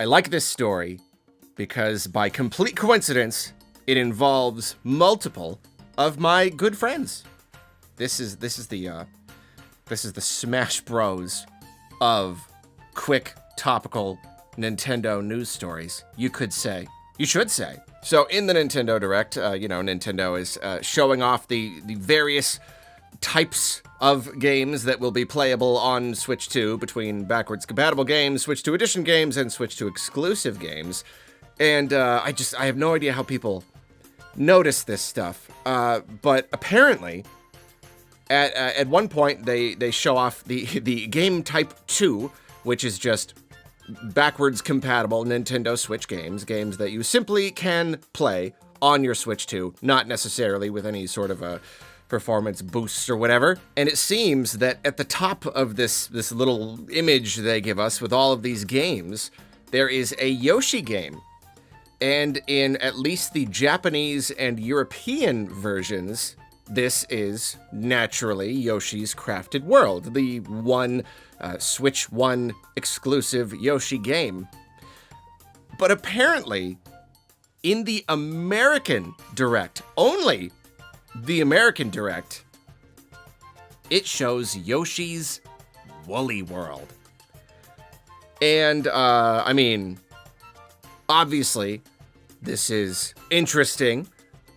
I like this story because by complete coincidence, it involves multiple of my good friends. This is the Smash Bros of quick topical Nintendo news stories. You could say, you should say. So in the Nintendo Direct, Nintendo is showing off the various types of games that will be playable on Switch 2 between backwards compatible games, Switch 2 edition games, and Switch 2 exclusive games. And I have no idea how people notice this stuff. But apparently, at one point, they show off the game type 2, which is just backwards compatible Nintendo Switch games that you simply can play on your Switch 2, not necessarily with any sort of a performance boost or whatever. And it seems that at the top of this little image they give us with all of these games, there is a Yoshi game. And in at least the Japanese and European versions, this is naturally Yoshi's Crafted World, the one Switch 1 exclusive Yoshi game. But apparently, in the American Direct, only the American Direct, it shows Yoshi's Woolly World. And, obviously, this is interesting.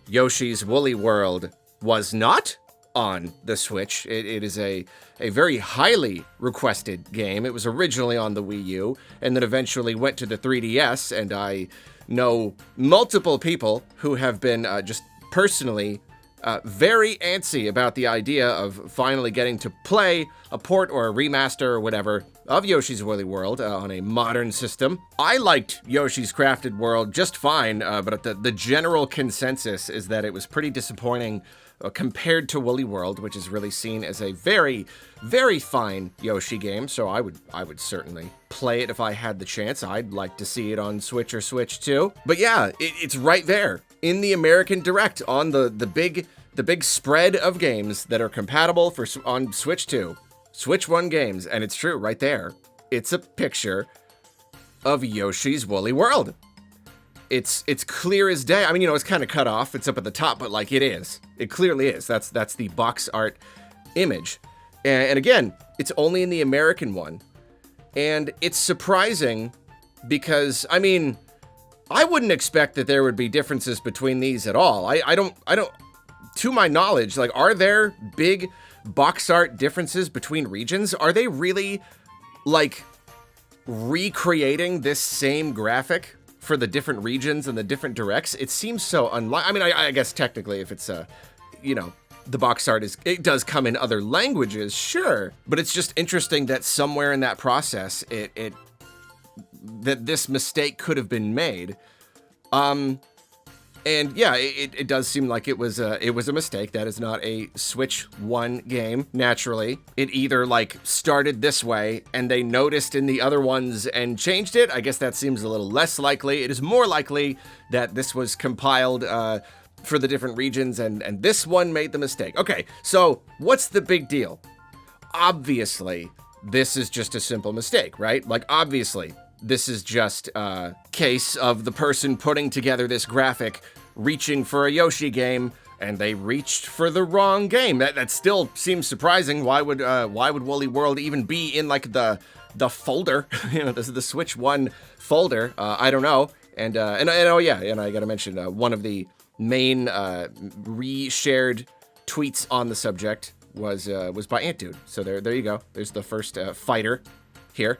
Yoshi's Woolly World was not on the Switch. It is a very highly requested game. It was originally on the Wii U, and then eventually went to the 3DS, and I know multiple people who have been just personally very antsy about the idea of finally getting to play a port or a remaster or whatever of Yoshi's Woolly World on a modern system. I liked Yoshi's Crafted World just fine, but the general consensus is that it was pretty disappointing compared to Woolly World, which is really seen as a very, very fine Yoshi game. So I would certainly play it if I had the chance. I'd like to see it on Switch or Switch 2. But yeah, it's right there in the American Direct on the big spread of games that are compatible on Switch 2. Switch 1 games, and it's true, right there. It's a picture of Yoshi's Woolly World. It's clear as day. I mean, it's kind of cut off. It's up at the top, but like it is. It clearly is. That's the box art image. And again, it's only in the American one. And it's surprising because, I wouldn't expect that there would be differences between these at all. I don't, to my knowledge, like, are there big box art differences between regions? Are they really, like, recreating this same graphic for the different regions and the different directs? It seems so unlikely. I guess technically if it's, the box art it does come in other languages, sure. But it's just interesting that somewhere in that process, that this mistake could have been made. And yeah, it does seem like it was a mistake. That is not a Switch 1 game, naturally. It either, started this way, and they noticed in the other ones and changed it. I guess that seems a little less likely. It is more likely that this was compiled for the different regions, and this one made the mistake. Okay, so what's the big deal? Obviously, this is just a simple mistake, right? Obviously, this is just a case of the person putting together this graphic reaching for a Yoshi game, and they reached for the wrong game. That still seems surprising. Why would Woolly World even be in the folder? This is the Switch 1 folder. I don't know. And oh yeah, and I gotta mention one of the main reshared tweets on the subject was by AntDude. So there you go. There's the first fighter here.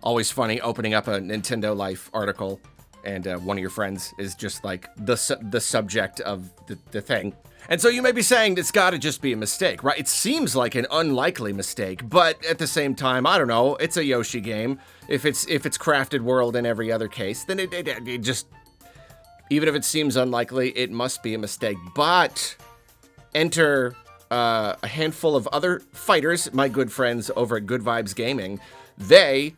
Always funny opening up a Nintendo Life article and one of your friends is just the subject of the thing. And so you may be saying it's got to just be a mistake, right? It seems like an unlikely mistake, but at the same time, I don't know. It's a Yoshi game. If it's Crafted World in every other case, then it just, even if it seems unlikely, it must be a mistake. But enter a handful of other fighters, my good friends over at Good Vibes Gaming. They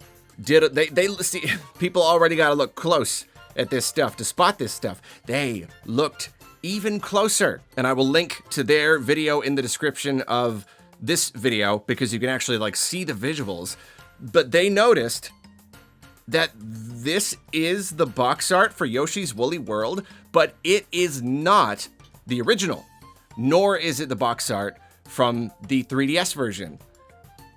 see, people already got to look close at this stuff to spot this stuff. They looked even closer, and I will link to their video in the description of this video because you can actually see the visuals. But they noticed that this is the box art for Yoshi's Woolly World, but it is not the original, nor is it the box art from the 3DS version.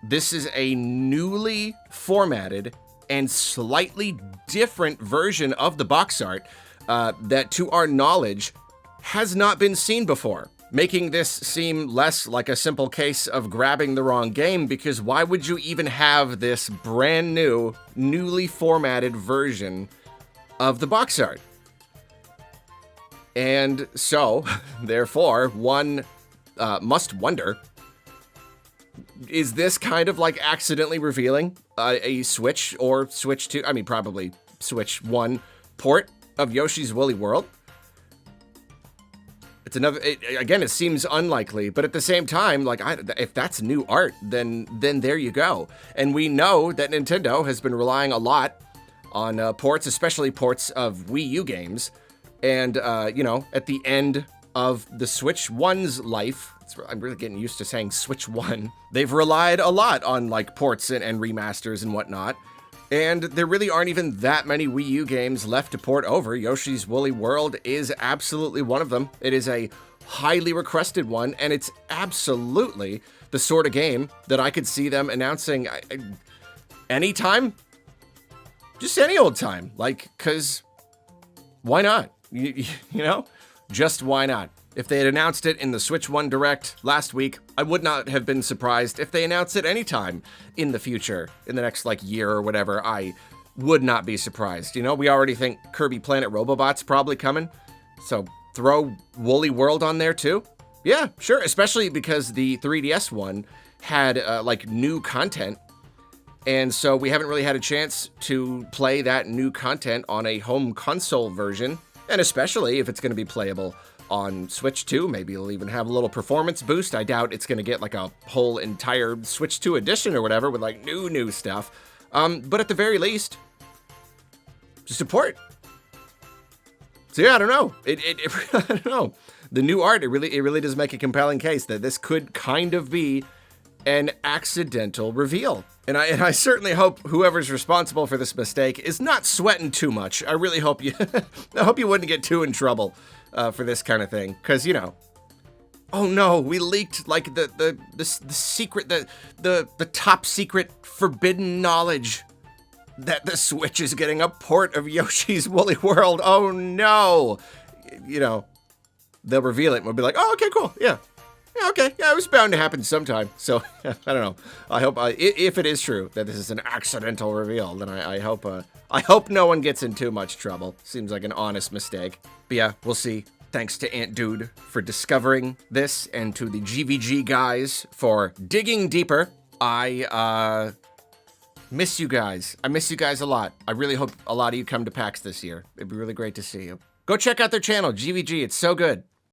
This is a newly formatted and slightly different version of the box art that, to our knowledge, has not been seen before, making this seem less like a simple case of grabbing the wrong game, because why would you even have this brand new, newly formatted version of the box art? And so, therefore, one must wonder, is this kind of like accidentally revealing a Switch or Switch 2, I mean, probably Switch 1 port of Yoshi's Woolly World? It's another, again, it seems unlikely, but at the same time, like, if that's new art, then there you go. And we know that Nintendo has been relying a lot on ports, especially ports of Wii U games. And, you know, at the end of the Switch 1's life, I'm really getting used to saying Switch 1, they've relied a lot on, like, ports and remasters and whatnot. And there really aren't even that many Wii U games left to port over. Yoshi's Woolly World is absolutely one of them. It is a highly requested one, and it's absolutely the sort of game that I could see them announcing anytime. Just any old time. Like, because why not? You know? Just why not? If they had announced it in the Switch 1 Direct last week, I would not have been surprised if they announced it anytime in the future, in the next, like, year or whatever. I would not be surprised. You know, we already think Kirby Planet Robobot's probably coming, so throw Woolly World on there too? Yeah, sure, especially because the 3DS one had, like, new content, and so we haven't really had a chance to play that new content on a home console version, and especially if it's going to be playable on Switch 2, maybe it'll even have a little performance boost. I doubt it's going to get like a whole entire Switch 2 edition or whatever with like new stuff. But at the very least, just support. So yeah, I don't know. I don't know. The new art, it really does make a compelling case that this could kind of be an accidental reveal. And I certainly hope whoever's responsible for this mistake is not sweating too much. I really hope you, I hope you wouldn't get too in trouble for this kind of thing, because, you know, oh no, we leaked like the secret, the top secret forbidden knowledge that the Switch is getting a port of Yoshi's Woolly World. Oh no, you know, they'll reveal it and we'll be like, oh, okay, cool, yeah, okay, yeah, it was bound to happen sometime. So I don't know. I hope if it is true that this is an accidental reveal, then I hope no one gets in too much trouble. Seems like an honest mistake. But yeah, we'll see. Thanks to Ant Dude for discovering this, and to the GVG guys for digging deeper. I miss you guys. I miss you guys a lot. I really hope a lot of you come to PAX this year. It'd be really great to see you. Go check out their channel, GVG. It's so good.